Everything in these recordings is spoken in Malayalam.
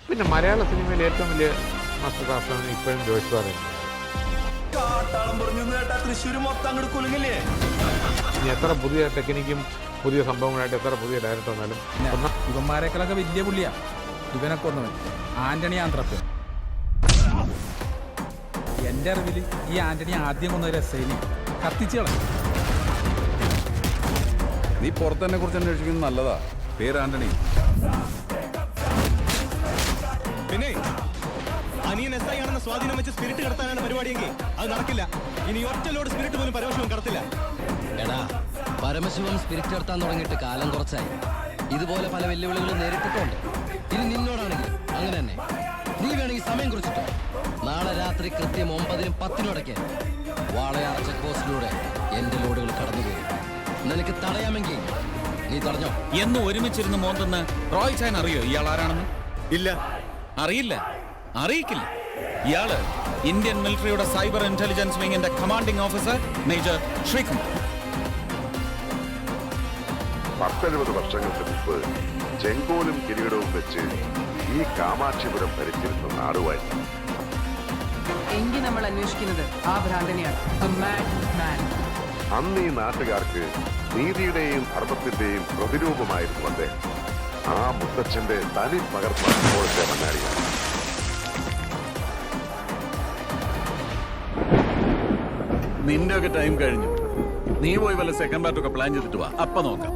പിന്നെ മലയാള സിനിമയിൽ ഏറ്റവും വലിയ മാസ്റ്റർ ക്ലാസ്സാണ് ഇപ്പോഴും ജോഷ് പറയുന്നത്. ഇനി എത്ര പുതിയ ടെക്നിക്കും പുതിയ സംഭവങ്ങളായിട്ട് എത്ര പുതിയ ഡയറക്ടർ വന്നാലും ഇവന്മാരെക്കാളൊക്കെ വലിയ പുള്ളിയാ ഇവനൊക്കെ ഒന്നവൻ ആന്റണി ആന്ത്രപ്പൻ. എന്റെ അറിവിൽ ഈ ആന്റണി ആദ്യം കൊന്ന രസേനി കത്തിച്ചു കളഞ്ഞു. നീ പുറത്തന്നെ കുറിച്ച് അന്വേഷിക്കുന്നത് നല്ലതാ. പേര് ആന്റണി. പിന്നെ അനിയൻ എസ് ഐ ആണെന്ന് സ്വാധീനം വെച്ച് സ്പിരിറ്റ് കടത്താനാണ് പരിപാടിയെങ്കിൽ അത് നടക്കില്ല. ഇനി ഒറ്റ ലോഡ് സ്പിരിറ്റ് പോലും പരമശിവൻ കടത്തില്ല. എടാ, പരമശിവൻ സ്പിരിറ്റ് കടത്താൻ തുടങ്ങിയിട്ട് കാലം കുറച്ചായി. ഇതുപോലെ പല വെല്ലുവിളികളും നേരിട്ടിട്ടുണ്ട്. ഇനി നിന്നോടാണെങ്കിൽ അങ്ങനെ തന്നെ. നീ വേണമെങ്കിൽ സമയം കുറിച്ചിട്ടോ. നാളെ രാത്രി കൃത്യം 9-നും 10-നും അടയ്ക്കാൻ വാളയാർ ചെക്ക് പോസ്റ്റിലൂടെ എന്റെ ലോഡുകൾ കടന്നുപോയി. നിനക്ക് തടയാമെങ്കിൽ നീ തടഞ്ഞോ. എന്ന് ഒരുമിച്ചിരുന്ന് മോന്തെന്ന് റോയ് ചാൻ അറിയോ ഇയാൾ ആരാണെന്ന്? ഇല്ല, അറിയില്ല, അറിയിക്കില്ല. ഇയാള് ഇന്ത്യൻ മിലിറ്ററിയുടെ സൈബർ ഇന്റലിജൻസ് വിങ്ങിന്റെ കമാൻഡിംഗ് ഓഫീസർ മേജർ ശ്രീകുമാർ. 10-70 വർഷങ്ങൾക്ക് മുമ്പ് ചെങ്കോലും കിരീടവും വെച്ച് ഈ കാമാക്ഷിപുരം ഭരിച്ചിരുന്ന നാടുവായി. എങ്കിൽ നമ്മൾ അന്വേഷിക്കുന്നത് ആ ഭ്രാന്തനെയാണ്. അന്ന് ഈ നാട്ടുകാർക്ക് നീതിയുടെയും ധർമ്മത്തിന്റെയും പ്രതിരൂപമായിരുന്നു അദ്ദേഹം. ആ മുത്തച്ഛന്റെ തനി പകർപ്പാണ് ഇപ്പോഴത്തെ മണ്ണാടിയാണ്. നിന്റെ ഒക്കെ ടൈം കഴിഞ്ഞു. നീ പോയി വല്ല സെക്കൻഡ് പാർട്ടൊക്കെ പ്ലാൻ ചെയ്തിട്ട് വാ, അപ്പൊ നോക്കാം.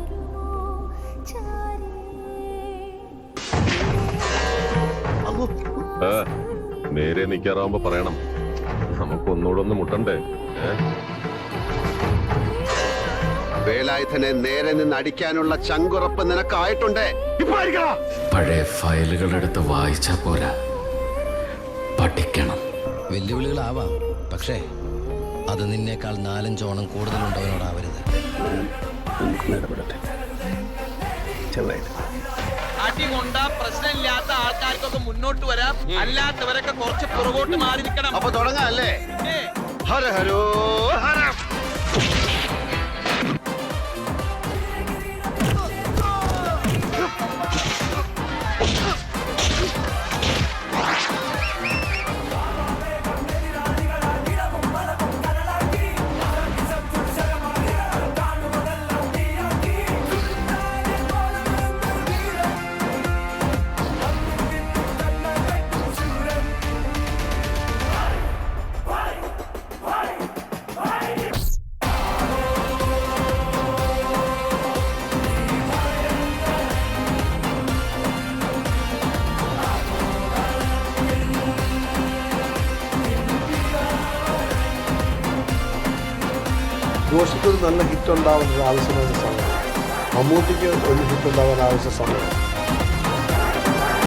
നേരെ നിൽക്കാറാവുമ്പോ പറയണം, നമുക്കൊന്നുകൂടെ ഒന്ന് മുട്ടണ്ടേ. വേലായുധനെ നേരെ നിന്ന് അടിക്കാനുള്ള ചങ്കുറപ്പ് നിനക്കായിട്ടുണ്ടേ. പഴയ ഫയലുകൾ എടുത്ത് വായിച്ചാ പോരാ, പഠിക്കണം. വെല്ലുവിളികളാവാം, പക്ഷേ അത് നിന്നേക്കാൾ 4-5 കൂടുതലുണ്ടവനോടാവരുത്. അടി കൊണ്ടാ പ്രശ്നമില്ലാത്ത ആൾക്കാർക്കൊക്കെ മുന്നോട്ട് വരാം, അല്ലാത്തവരൊക്കെ കുറച്ച് പുറകോട്ട് മാറി നിൽക്കണം. അപ്പൊ തുടങ്ങാം അല്ലേ? ഹര ഹരോ ഹര. ജോഷിക്ക് ഒരു നല്ല ഹിറ്റ് ഉണ്ടാവുന്ന ഒരു ആവശ്യമായ സമയം, മമ്മൂട്ടിക്ക് ഒരു ഹിറ്റ് ഉണ്ടാവാൻ ആവശ്യ സമയം.